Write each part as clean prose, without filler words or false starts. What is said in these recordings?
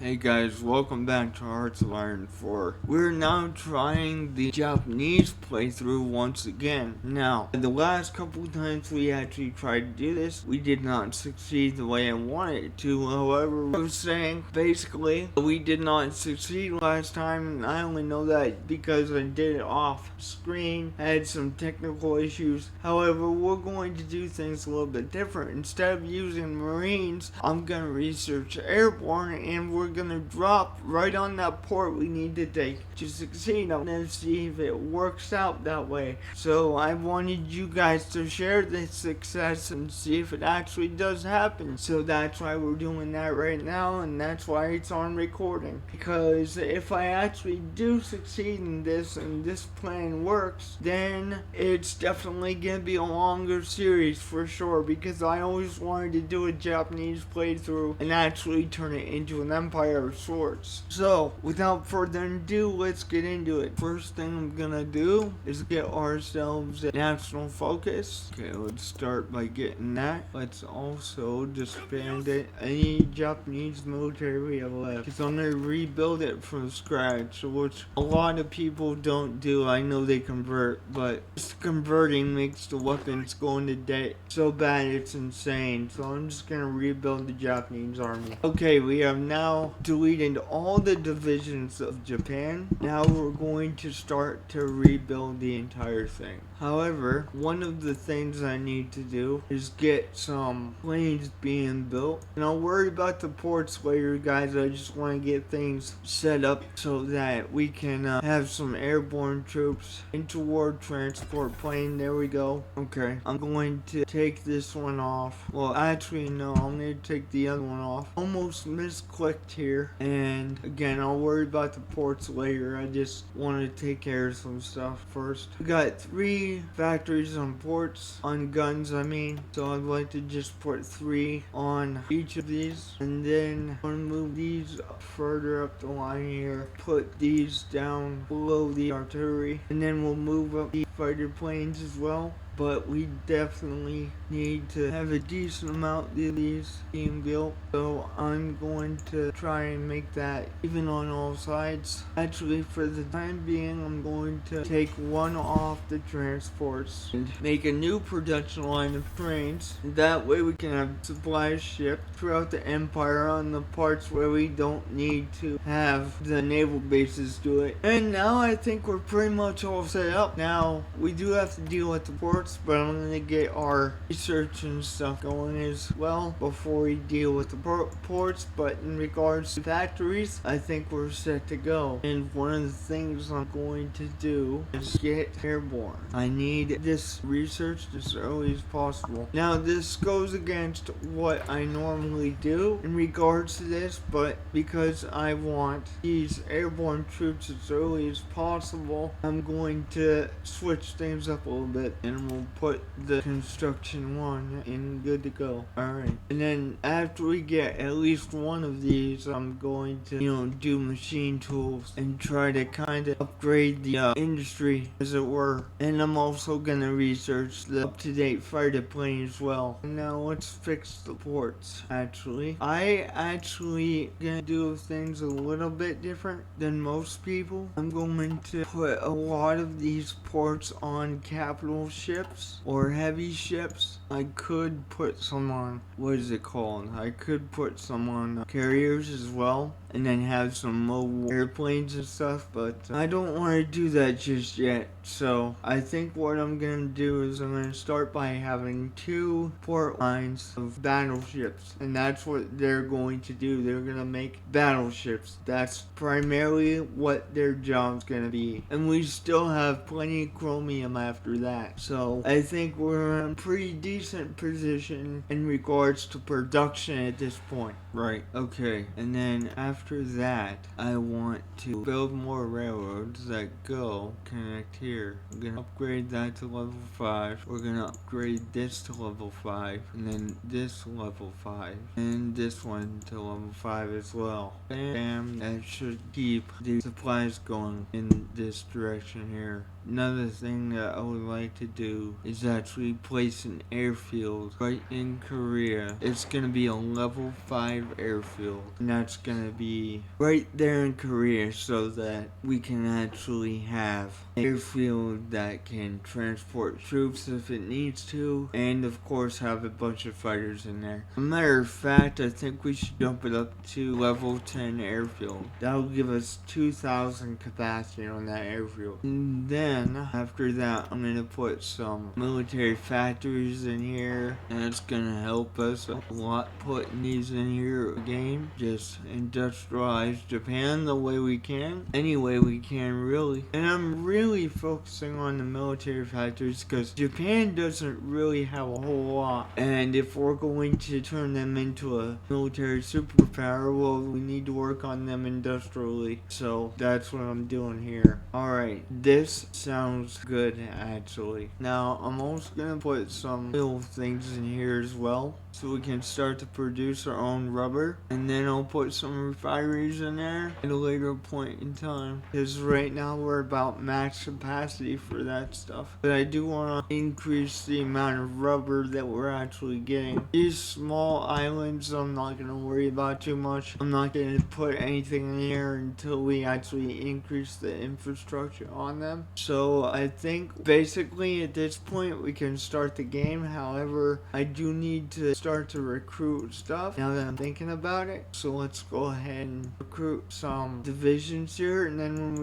Hey guys, welcome back to Hearts of Iron 4. We're now trying the Japanese playthrough once again. Now, the last couple times we actually tried to do this, we did not succeed the way I wanted it to. However, I was saying, basically, we did not succeed last time, and I only know that because I did it off screen, I had some technical issues. However, we're going to do things a little bit different. Instead of using Marines, I'm going to research airborne, and we're gonna drop right on that port we need to take to succeed. I'm gonna see if it works out that way. So I wanted you guys to share this success and see if it actually does happen. So that's why we're doing that right now, and that's why it's on recording. Because if I actually do succeed in this and this plan works, then it's definitely gonna be a longer series for sure, because I always wanted to do a Japanese playthrough and actually turn it into an Empire of Swords. So, without further ado, let's get into it. First thing I'm gonna do is get ourselves a national focus. Okay, let's start by getting that. Let's also disband any Japanese military we have left, because I'm gonna rebuild it from scratch, which a lot of people don't do. I know they convert, but just converting makes the weapons go into debt so bad it's insane. So I'm just gonna rebuild the Japanese army. Okay, we have now deleted all the divisions of Japan. Now we're going to start to rebuild the entire thing. However, one of the things I need to do is get some planes being built. And I'll worry about the ports later, guys. I just want to get things set up so that we can have some airborne troops into war transport plane. There we go. Okay, I'm going to take this one off. Well, actually, no, I'm going to take the other one off. Almost misclicked here. And again, I'll worry about the ports later. I just want to take care of some stuff first. We got 3 factories on ports, on guns I mean. So I'd like to just put 3 on each of these. And then I'm going to move these further up the line here. Put these down below the artillery. And then we'll move up the fighter planes as well. But we definitely need to have a decent amount of these being built. So I'm going to try and make that even on all sides. Actually, for the time being, I'm going to take one off the transports and make a new production line of trains. That way we can have supplies shipped throughout the empire on the parts where we don't need to have the naval bases do it. And now I think we're pretty much all set up. Now, we do have to deal with the ports, but I'm going to get our research and stuff going as well before we deal with the ports. But in regards to factories, I think we're set to go. And one of the things I'm going to do is get airborne. I need this research as early as possible. Now, this goes against what I normally do in regards to this, but because I want these airborne troops as early as possible, I'm going to switch things up a little bit, and we'll put the construction one in good to go. Alright, and then after we get at least one of these, I'm going to, do machine tools and try to kind of upgrade the industry, as it were. And I'm also gonna research the up-to-date fighter plane as well. And now let's fix the ports. I actually gonna do things a little bit different than most people. I'm going to put a lot of these ports on capital ships or heavy ships. I could put some on, what is it called? I could put some on carriers as well, and then have some mobile airplanes and stuff, but I don't want to do that just yet. So I think what I'm gonna do is I'm gonna start by having 2 port lines of battleships, and that's what they're going to do. They're gonna make battleships. That's primarily what their job's gonna be, and we still have plenty of chromium after that. So I think we're in a pretty decent position in regards to production at this point. Right, okay, and then after that, I want to build more railroads that connect here. We're gonna upgrade that to level 5. We're gonna upgrade this to level 5, and then this to level 5, and this one to level 5 as well. Bam, that should keep the supplies going in this direction here. Another thing that I would like to do is actually place an airfield right in Korea. It's gonna be a level 5 airfield, and that's gonna be be right there in Korea so that we can actually have an airfield that can transport troops if it needs to, and of course have a bunch of fighters in there. As a matter of fact, I think we should jump it up to level 10 airfield. That'll give us 2,000 capacity on that airfield. And then, after that, I'm gonna put some military factories in here, and it's gonna help us a lot putting these in here again. Just industrialize Japan the way we can, any way we can really. And I'm really focusing on the military factories because Japan doesn't really have a whole lot, and if we're going to turn them into a military superpower, well, we need to work on them industrially. So that's what I'm doing here. Alright, this sounds good actually. Now I'm also gonna put some little things in here as well, so we can start to produce our own rubber, and then I'll put some refineries in there at a later point in time, because right now we're about max capacity for that stuff. But I do want to increase the amount of rubber that we're actually getting. These small islands I'm not going to worry about too much. I'm not going to put anything in here until we actually increase the infrastructure on them. So I think basically at this point we can start the game. However, I do need to start to recruit stuff now that I'm thinking about it. So let's go ahead and recruit some divisions here, and then when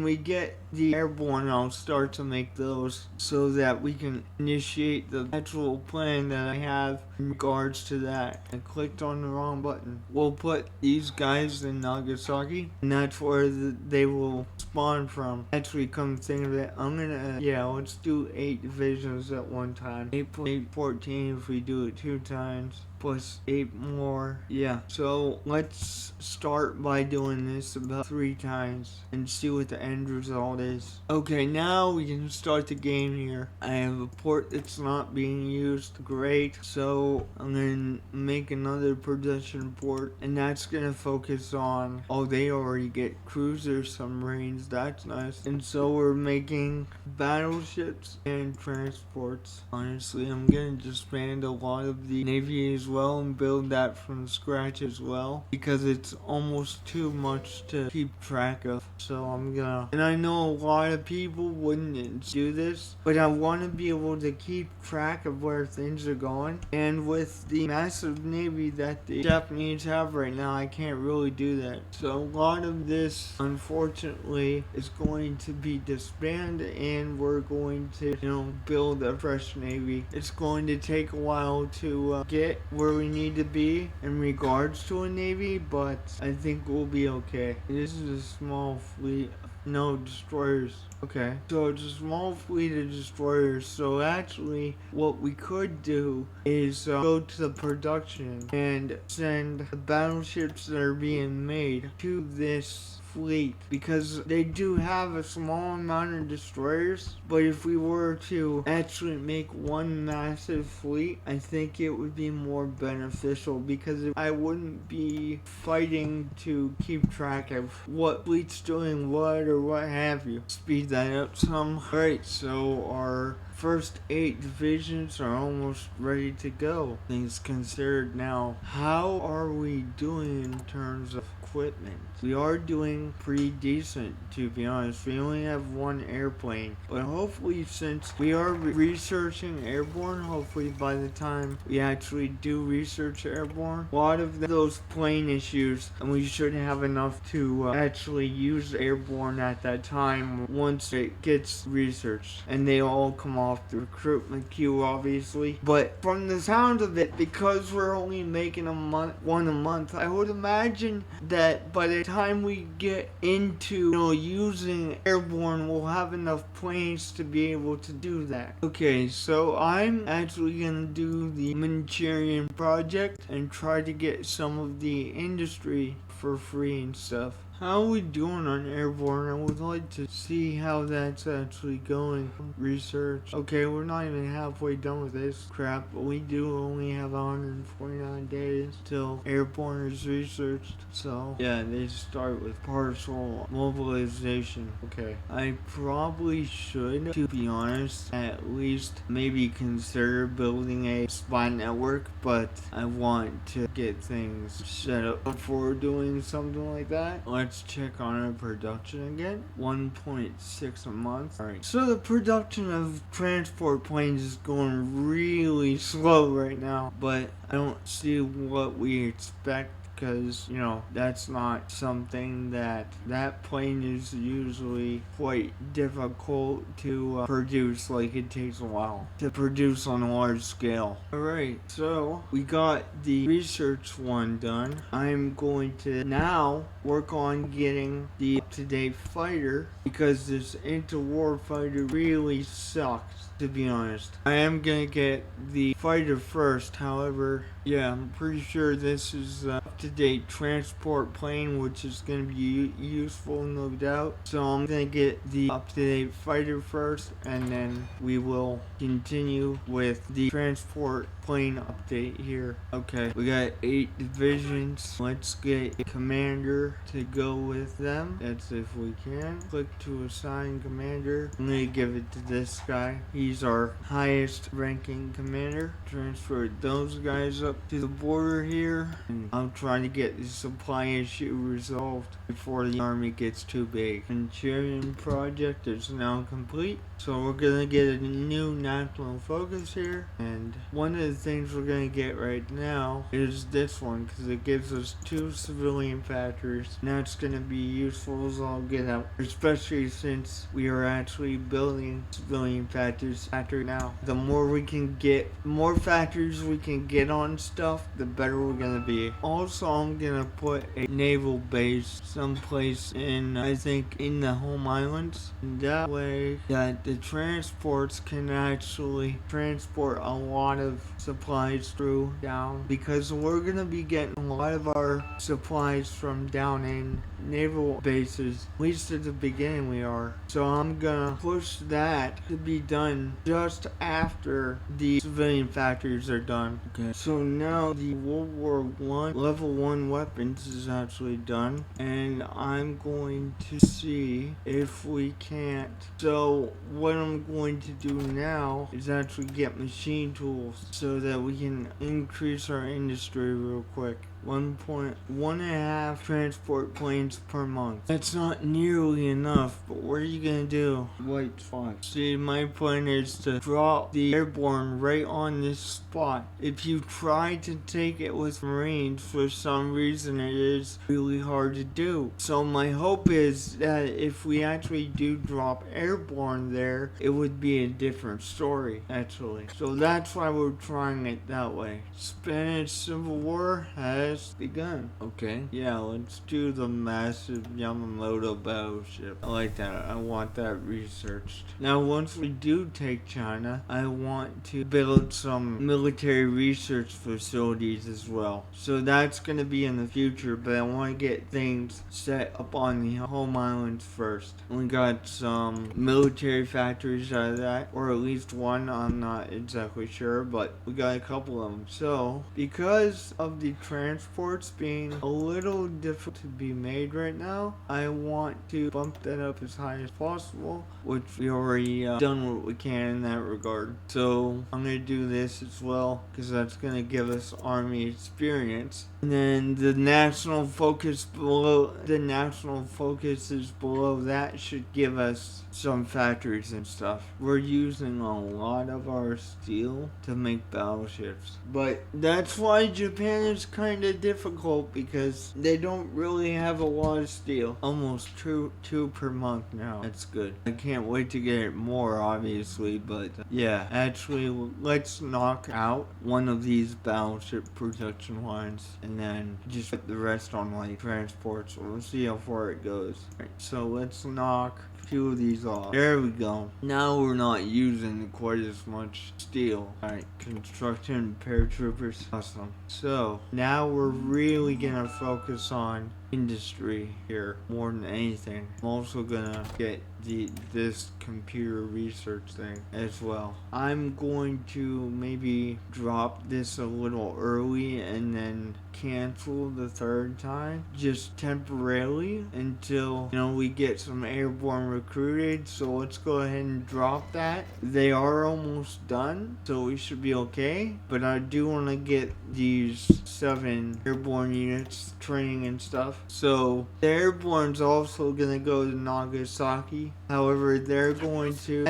we get the airborne, I'll start to make those so that we can initiate the actual plan that I have in regards to that. I clicked on the wrong button. We'll put these guys in Nagasaki, and that's where they will spawn from. Actually, come to think of it, let's do 8 divisions at one time. 8 plus 8, 14 if we do it 2 times. Plus 8 more. Yeah, so let's start by doing this about 3 times and see what the end result is. Okay, now we can start the game here. I have a port that's not being used. Great. So I'm gonna make another production port, and that's gonna focus on, they already get cruiser submarines. That's nice. And so we're making battleships and transports. Honestly, I'm gonna disband a lot of the Navy as well and build that from scratch as well, because it's almost too much to keep track of. So and I know a lot of people wouldn't do this, but I want to be able to keep track of where things are going, and with the massive Navy that the Japanese have right now, I can't really do that. So a lot of this unfortunately is going to be disbanded, and we're going to build a fresh Navy. It's going to take a while to get where we need to be in regards to a Navy, but I think we'll be okay. This is a small fleet. No, destroyers. Okay, so it's a small fleet of destroyers. So actually, what we could do is go to the production and send the battleships that are being made to this fleet, because they do have a small amount of destroyers, but if we were to actually make one massive fleet, I think it would be more beneficial, because I wouldn't be fighting to keep track of what fleet's doing what or what have you. Speed that up some. Alright, so our first 8 divisions are almost ready to go. Things considered now. How are we doing in terms of equipment? We are doing pretty decent, to be honest. We only have 1 airplane, but hopefully, since we are researching airborne, hopefully by the time we actually do research airborne, a lot of those plane issues, and we should have enough to actually use airborne at that time once it gets researched, and they all come off the recruitment queue, obviously. But from the sound of it, because we're only making one a month, I would imagine that by the time we get into using airborne, we'll have enough planes to be able to do that. Okay, so I'm actually gonna do the Manchurian project and try to get some of the industry for free and stuff. How are we doing on airborne? I would like to see how that's actually going. Research. Okay, we're not even halfway done with this crap, but we do only have 149 days till airborne is researched. So, yeah, they start with partial mobilization. Okay. I probably should, to be honest, at least maybe consider building a spy network, but I want to get things set up before doing something like that. Let's check on our production again. 1.6 a month. Alright, so the production of transport planes is going really slow right now, but I don't see what we expect, because, you know, that's not something that plane is usually quite difficult to produce. Like, it takes a while to produce on a large scale. Alright, so we got the research one done. I'm going to now work on getting the up-to-date fighter, because this interwar fighter really sucks, to be honest. I am gonna get the fighter first, however, yeah, I'm pretty sure this is up-to-date transport plane, which is gonna be useful, no doubt. So I'm gonna get the up-to-date fighter first, and then we will continue with the transport plane update here. Okay, we got 8 divisions. Let's get a commander to go with them. That's if we can. Click to assign commander. I'm gonna give it to this guy. He's our highest ranking commander. Transfer those guys up to the border here, and I'm trying to get the supply issue resolved before the army gets too big. Manchurian project is now complete, so we're gonna get a new national focus here, and one of the things we're gonna get right now is this one, because it gives us 2 civilian factories, and that's gonna be useful as all get out, especially since we are actually building civilian factories now. The more we can get, more factories we can get on stuff, the better we're gonna be. Also, I'm gonna put a naval base someplace in, I think, in the home islands. That way that the transports can actually transport a lot of supplies through down, because we're gonna be getting a lot of our supplies from down in naval bases, at least at the beginning we are. So I'm gonna push that to be done just after the civilian factories are done. Okay, so now the World War I level 1 weapons is actually done, and I'm going to see if we can't. So what I'm going to do now is actually get machine tools so that we can increase our industry real quick. 1.5 transport planes per month. That's not nearly enough, but what are you gonna do? White spot. See, my plan is to drop the airborne right on this spot. If you try to take it with Marines, for some reason it is really hard to do. So my hope is that if we actually do drop airborne there, it would be a different story, actually. So that's why we're trying it that way. Spanish Civil War has begun. Okay, yeah, let's do the massive Yamamoto battleship. I like that. I want that researched. Now, once we do take China, I want to build some military research facilities as well. So that's going to be in the future, but I want to get things set up on the home islands first. We got some military factories out of that, or at least one, I'm not exactly sure, but we got a couple of them. So, because of the transports being a little difficult to be made right now, I want to bump that up as high as possible, which we already done what we can in that regard. So I'm gonna do this as well, because that's gonna give us army experience. And then the national focus is below that should give us some factories and stuff. We're using a lot of our steel to make battleships, but that's why Japan is kind of difficult, because they don't really have a lot of steel. Almost two per month now. That's good. I can't wait to get it more, obviously, but yeah, actually, let's knock out one of these battleship production lines, and then just put the rest on like transports. We'll see how far it goes. Right, so let's knock 2 of these off. There we go. Now we're not using quite as much steel. Alright, construction paratroopers. Awesome. So now we're really gonna focus on industry here more than anything. I'm also gonna get this computer research thing as well. I'm going to maybe drop this a little early and then cancel the third time just temporarily until we get some airborne recruited. So let's go ahead and drop that. They are almost done, so we should be okay, but I do want to get these 7 airborne units training and stuff. So the airborne's also gonna go to Nagasaki. However, they're going to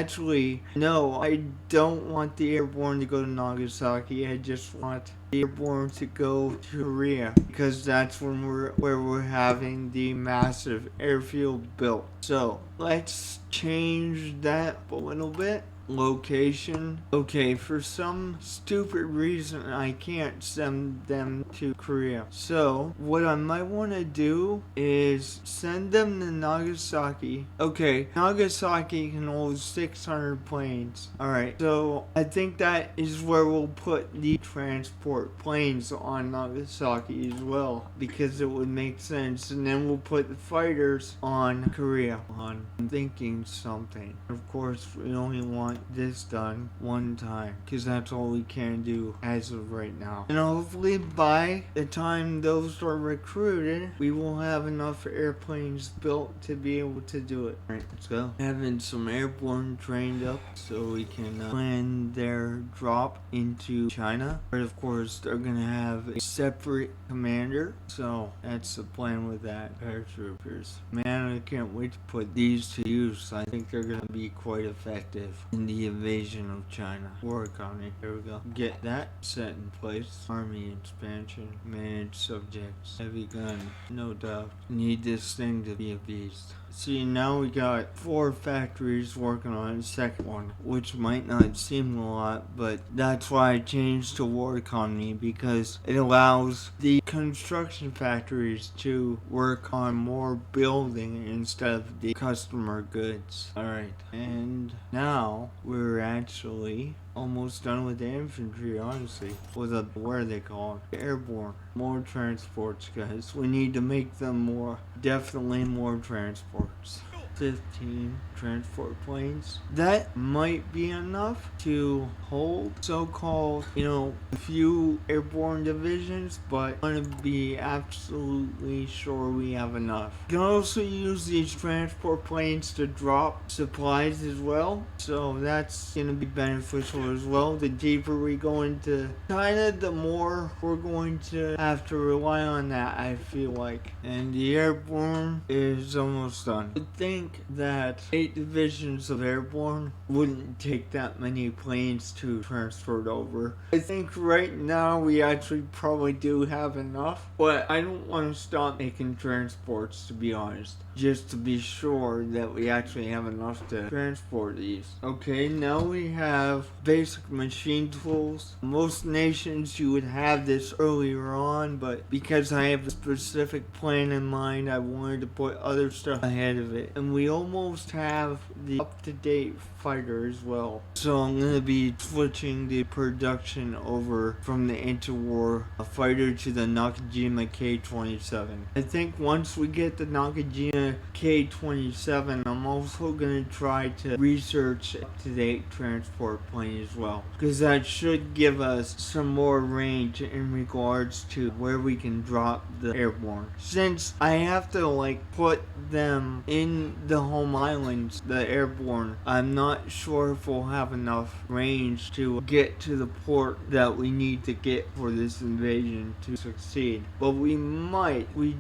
no, I don't want the airborne to go to Nagasaki. I just want the airborne to go to Korea, because that's where we're having the massive airfield built. So let's change that a little bit. Location. Okay, for some stupid reason I can't send them to Korea. So what I might want to do is send them to Nagasaki. Okay, Nagasaki can hold 600 planes. Alright, so I think that is where we'll put the transport planes on Nagasaki as well, because it would make sense. And then we'll put the fighters on Korea. I'm thinking something. Of course, we only want this done one time, because that's all we can do as of right now. And hopefully by the time those are recruited, we will have enough airplanes built to be able to do it. Alright, let's go. Having some airborne trained up so we can plan their drop into China. But of course, they're gonna have a separate commander, so that's the plan with that. Paratroopers. Man, I can't wait to put these to use. I think they're gonna be quite effective in the invasion of China. War economy. Here we go. Get that set in place. Army expansion. Manage subjects. Heavy gun. No doubt. Need this thing to be a beast. See, now we got 4 factories working on the second one, which might not seem a lot, but that's why I changed to war economy, because it allows the construction factories to work on more building instead of the customer goods. Alright, and now we're actually almost done with the infantry, honestly. With what are they called? Airborne. More transports, guys. We need to make them more, definitely more transports. 15 transport planes. That might be enough to hold so-called, a few airborne divisions, but I want to be absolutely sure we have enough. You can also use these transport planes to drop supplies as well, so that's going to be beneficial as well. The deeper we go into China, the more we're going to have to rely on that, I feel like. And the airborne is almost done. I think that 8 divisions of airborne wouldn't take that many planes to transfer over. I think right now we actually probably do have enough, but I don't want to stop making transports, to be honest, just to be sure that we actually have enough to transport these. Okay, now we have basic machine tools. Most nations you would have this earlier on, but because I have a specific plan in mind, I wanted to put other stuff ahead of it. And we almost have the up-to-date fighter as well. So I'm going to be switching the production over from the interwar fighter to the Nakajima K-27. I think once we get the Nakajima K-27, I'm also going to try to research up-to-date transport plane as well, because that should give us some more range in regards to where we can drop the airborne. Since I have to put them in the home islands, the airborne, I'm not sure if we'll have enough range to get to the port that we need to get for this invasion to succeed. But we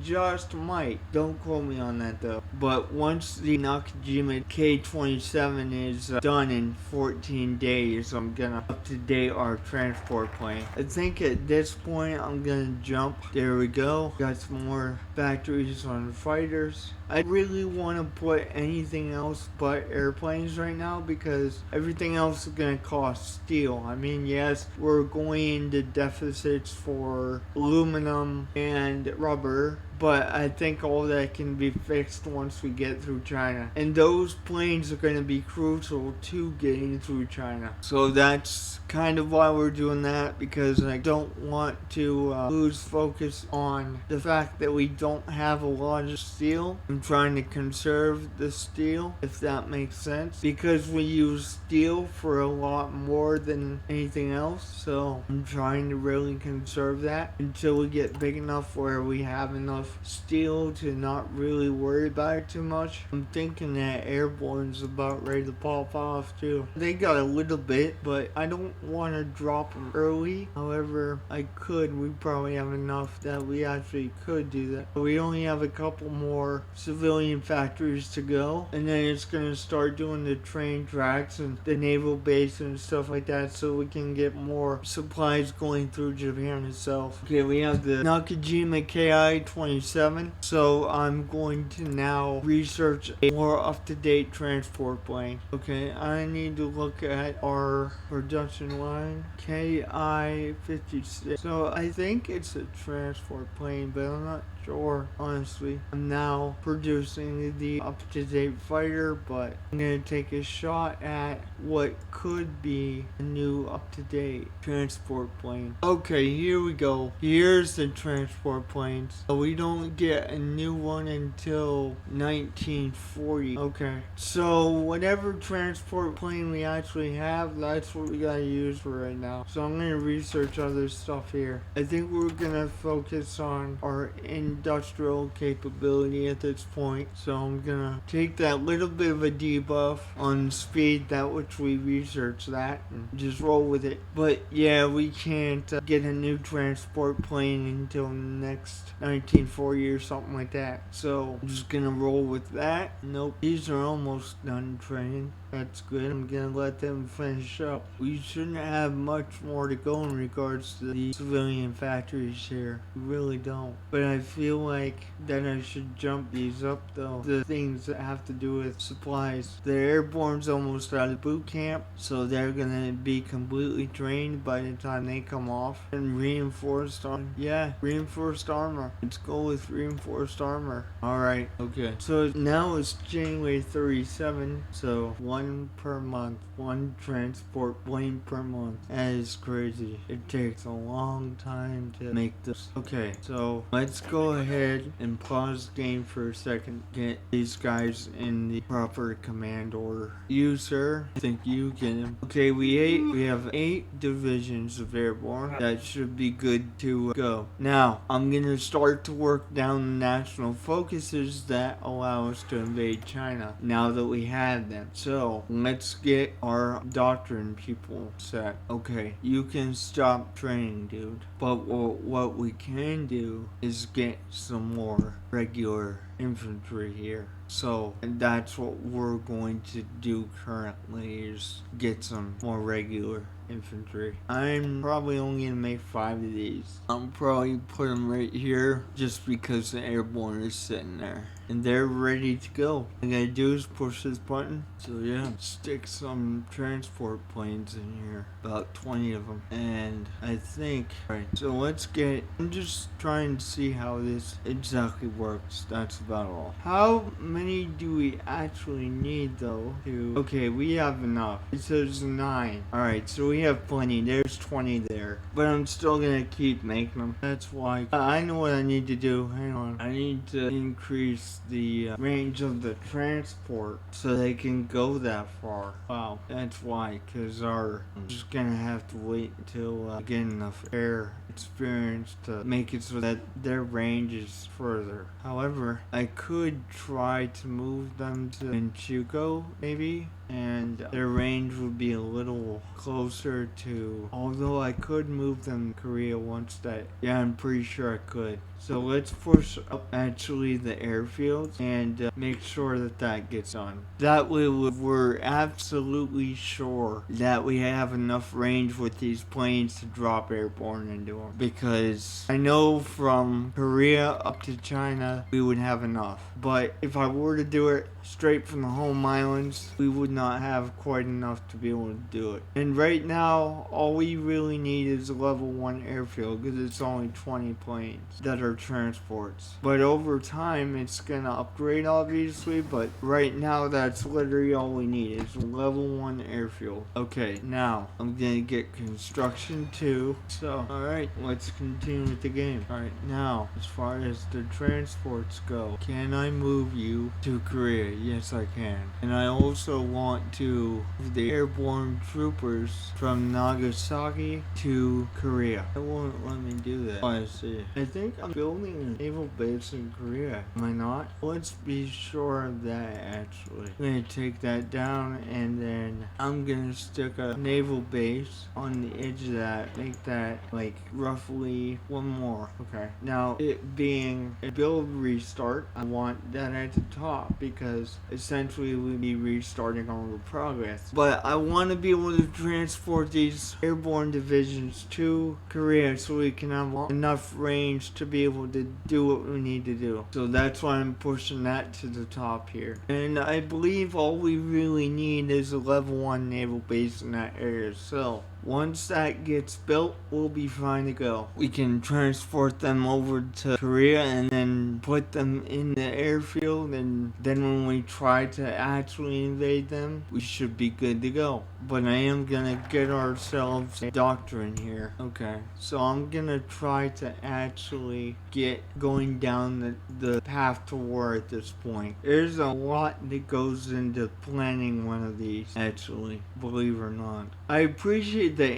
just might. Don't quote me on that though. But once the Nakajima K-27 is done in 14 days, I'm gonna up-to-date our transport plane. I think at this point I'm gonna jump. There we go. Got some more factories on fighters. I really want to put anything else but airplanes right now, because everything else is going to cost steel. I mean, yes, we're going into deficits for aluminum and rubber, but I think all that can be fixed once we get through China. And those planes are going to be crucial to getting through China. So that's kind of why we're doing that, because I don't want to lose focus on the fact that we don't have a lot of steel. I'm trying to conserve the steel, if that makes sense, because we use steel for a lot more than anything else. So I'm trying to really conserve that until we get big enough where we have enough steel to not really worry about it too much. I'm thinking that airborne's about ready to pop off too. They got a little bit, but I don't want to drop them early. However, I could. We probably have enough that we actually could do that. But we only have a couple more civilian factories to go, and then it's going to start doing the train tracks and the naval base and stuff like that, so we can get more supplies going through Japan itself. Okay, we have the Nakajima KI-27, so I'm going to now research a more up-to-date transport plane. Okay, I need to look at our production line, KI-56. So I think it's a transport plane, but I'm not sure, honestly. I'm now producing the up-to-date fighter, but I'm gonna take a shot at what could be a new up-to-date transport plane. Okay, here we go. Here's the transport planes. We don't get a new one until 1940. Okay, so whatever transport plane we actually have, that's what we gotta use for right now. So I'm gonna research other stuff here. I think we're gonna focus on our industrial capability at this point. So I'm gonna take that little bit of a debuff on speed, that which we researched that, and just roll with it. But yeah, we can't get a new transport plane until next 1940 or something like that. So I'm just gonna roll with that. Nope, these are almost done training. That's good. I'm gonna let them finish up. We shouldn't have much more to go in regards to the civilian factories here. We really don't. But I feel like that I should jump these up though. The things that have to do with supplies. The airborne's almost out of boot camp, so they're gonna be completely trained by the time they come off. And reinforced armor. Yeah, reinforced armor. Let's go with reinforced armor. Alright, okay. So now it's January 37, so one per month, one transport plane per month. That is crazy. It takes a long time to make this. Okay, so let's go ahead and pause the game for a second. Get these guys in the proper command order. You, sir, I think you get him. Okay, we have 8 divisions of airborne. That should be good to go. Now, I'm gonna start to work down the national focuses that allow us to invade China, now that we have them. So let's get our doctrine people set. Okay, you can stop training, dude. But what we can do is get some more regular infantry here. So that's what we're going to do currently, is get some more regular infantry. I'm probably only gonna make 5 of these. I'll probably put them right here just because the airborne is sitting there and they're ready to go. All I gotta do is push this button. So yeah, stick some transport planes in here, about 20 of them. And I think, right, so let's get, I'm just trying to see how this exactly works. That's about all. How many do we actually need though to, okay, we have enough. It says 9. Alright, so we have plenty. There's 20 there. But I'm still gonna keep making them. That's why. I know what I need to do. Hang on. I need to increase the range of the transport so they can go that far. Wow, that's why. Because I'm just gonna have to wait until I get enough air experience to make it so that their range is further. However, I could try to move them to Manchukuo, maybe, and their range would be a little closer to, although I could move them to Korea once that, yeah, I'm pretty sure I could. So let's push up actually the airfields and make sure that that gets done. That way we're absolutely sure that we have enough range with these planes to drop airborne into them. Because I know from Korea up to China we would have enough. But if I were to do it straight from the home islands, we would not have quite enough to be able to do it. And right now, all we really need is a level 1 airfield because it's only 20 planes that are transports. But over time, it's gonna upgrade obviously, but right now that's literally all we need is a level 1 airfield. Okay, now I'm gonna get construction 2. So, alright, let's continue with the game. Alright, now, as far as the transports go, can I move you to Korea? Yes, I can. And I also want to move the airborne troopers from Nagasaki to Korea. It won't let me do that. Oh, I see. I think I'm building a naval base in Korea. Am I not? Let's be sure of that, actually. I'm gonna take that down, and then I'm gonna stick a naval base on the edge of that. Make that, like, roughly one more. Okay. Now, it being a build restart, I want that at the top because essentially we'll be restarting all the progress. But I want to be able to transport these airborne divisions to Korea so we can have enough range to be able to do what we need to do. So that's why I'm pushing that to the top here. And I believe all we really need is a level 1 naval base in that area. So once that gets built, we'll be fine to go. We can transport them over to Korea and then put them in the airfield, and then when we try to actually invade them, we should be good to go. But I am gonna get ourselves a doctrine here. Okay, so I'm gonna try to actually get going down the path to war at this point. There's a lot that goes into planning one of these, actually, believe it or not. I appreciate the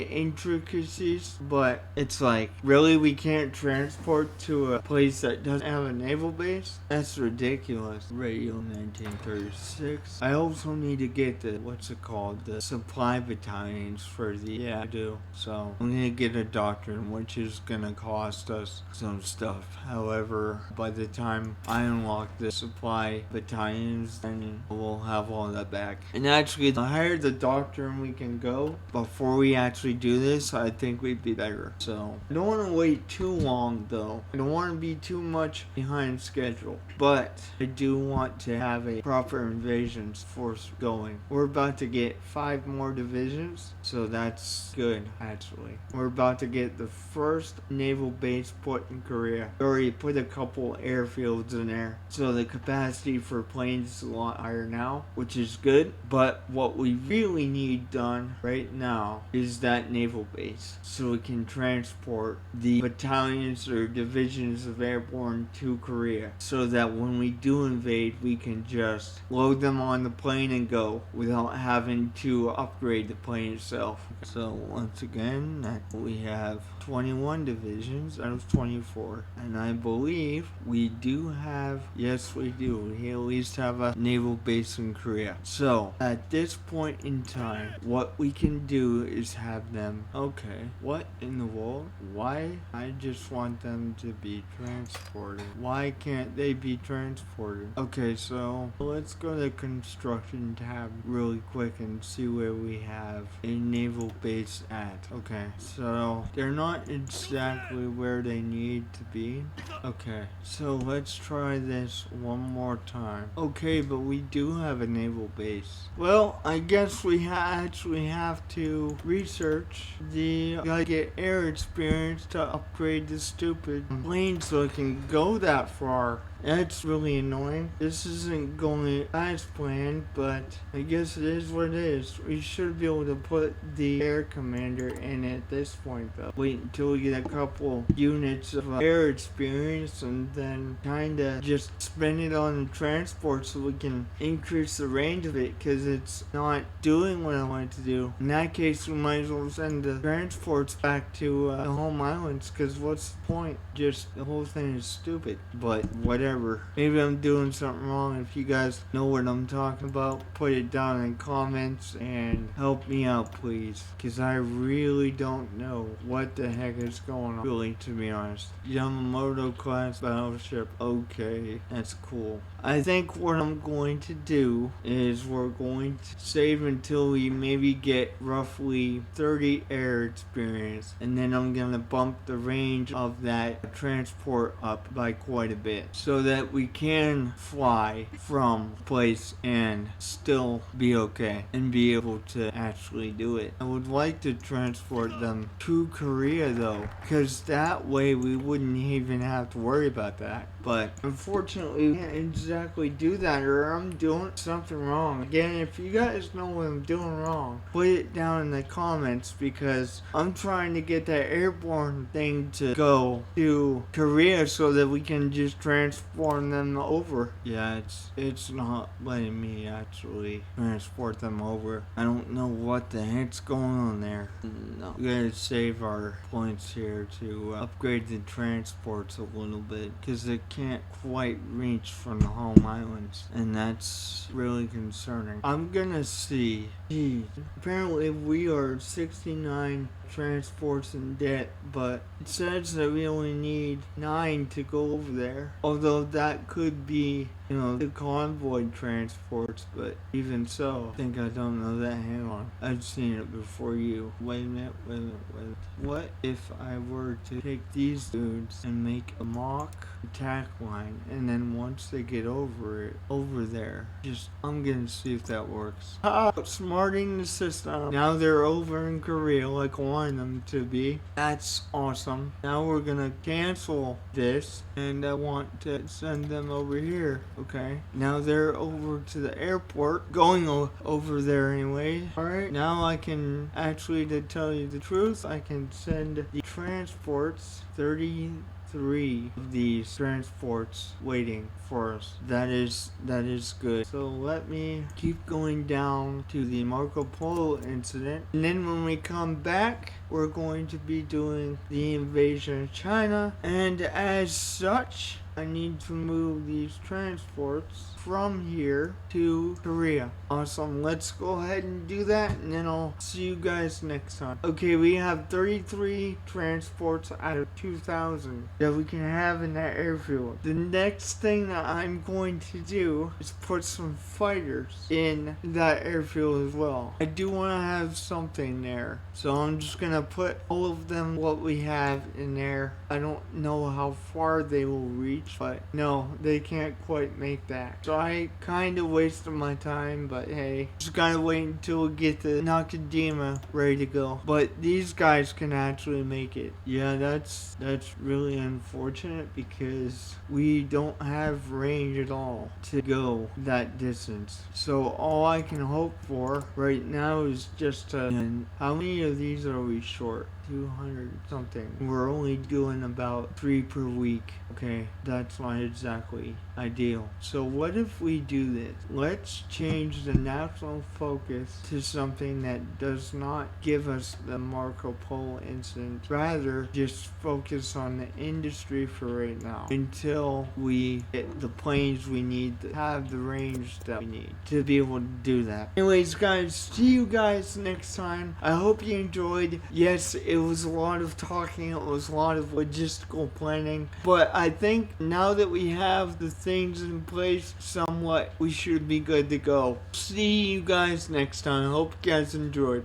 intricacies, but it's like, really, we can't transport to a place that doesn't have a naval base? That's ridiculous. Radio 1936. I also need to get the, what's it called, the supply battalions for the, yeah, I do. So, I'm gonna get a doctrine, which is gonna cost us some stuff. However, by the time I unlock the supply battalions, then we'll have all that back. And actually, the higher the doctrine we can go before we actually do this, I think we'd be better. So I don't want to wait too long though. I don't want to be too much behind schedule, but I do want to have a proper invasions force going. We're about to get 5 more divisions, so that's good actually. We're about to get the first naval base put in Korea. We already put a couple airfields in there, so the capacity for planes is a lot higher now, which is good. But what we really need done right now is that naval base, so we can transport the battalions or divisions of airborne to Korea, so that when we do invade, we can just load them on the plane and go without having to upgrade the plane itself. So once again, we have 21 divisions out of 24, and I believe we do have, yes we do, we at least have a naval base in Korea. So at this point in time, what we can do is have them, okay, what in the world? Why? I just want them to be transported. Why can't they be transported? Okay, so let's go to the construction tab really quick and see where we have a naval base at. Okay, so they're not exactly where they need to be. Okay, so let's try this one more time. Okay, but we do have a naval base. Well, I guess we actually have to research gotta get air experience to upgrade the stupid plane so it can go that far. That's really annoying. This isn't going as planned, but I guess it is what it is. We should be able to put the air commander in at this point though. Wait until we get a couple units of air experience and then kinda just spend it on the transport so we can increase the range of it, because it's not doing what I want it to do. In that case, we might as well send the transports back to the home islands, because what's the point? Just the whole thing is stupid. But whatever. Maybe I'm doing something wrong. If you guys know what I'm talking about, put it down in comments and help me out, please. Because I really don't know what the heck is going on, really, to be honest. Yamamoto class battleship. Okay, that's cool. I think what I'm going to do is we're going to save until we maybe get roughly 30 air experience, and then I'm going to bump the range of that transport up by quite a bit. So so that we can fly from place and still be okay and be able to actually do it. I would like to transport them to Korea though, because that way we wouldn't even have to worry about that. But unfortunately, we can't exactly do that, or I'm doing something wrong. Again, if you guys know what I'm doing wrong, put it down in the comments, because I'm trying to get that airborne thing to go to Korea so that we can just transform them over. Yeah, it's not letting me actually transport them over. I don't know what the heck's going on there. No, we gotta save our points here to upgrade the transports a little bit, because they can't quite reach from the home islands, and that's really concerning. I'm gonna see. Geez, apparently we are 69 transports in debt, but it says that we only need 9 to go over there. Although that could be, the convoy transports, but even so, I don't know that. Hang on. I've seen it before you. Wait a minute. What if I were to take these dudes and make a mock attack line, and then once they get over there, I'm gonna see if that works. Outsmarting the system. Now they're over in Korea like I wanted them to be. That's awesome. Now we're gonna cancel this, and I want to send them over here. Okay. Now they're over to the airport, going over there anyway. Alright, now I can actually, to tell you the truth, I can send the transports, 33 of these transports waiting for us. That is good. So let me keep going down to the Marco Polo incident, and then when we come back, we're going to be doing the invasion of China, and as such, I need to move these transports from here to Korea. Awesome, let's go ahead and do that, and then I'll see you guys next time. Okay, we have 33 transports out of 2,000 that we can have in that airfield. The next thing that I'm going to do is put some fighters in that airfield as well. I do want to have something there, so I'm just gonna put all of them, what we have in there. I don't know how far they will reach, but no, they can't quite make that. So I kind of wasted my time, but hey, just gotta wait until we get the Nakajima ready to go. But these guys can actually make it. Yeah, that's really unfortunate, because we don't have range at all to go that distance. So all I can hope for right now is just and how many of these are we short? 200 something. We're only doing about 3 per week. Okay, that's not exactly ideal. So what if we do this? Let's change the national focus to something that does not give us the Marco Polo incident. Rather, just focus on the industry for right now, until we get the planes we need to have the range that we need to be able to do that. Anyways, guys, see you guys next time. I hope you enjoyed. Yes, it was a lot of talking, it was a lot of logistical planning, but I think now that we have the things in place somewhat, we should be good to go. See you guys next time. I hope you guys enjoyed.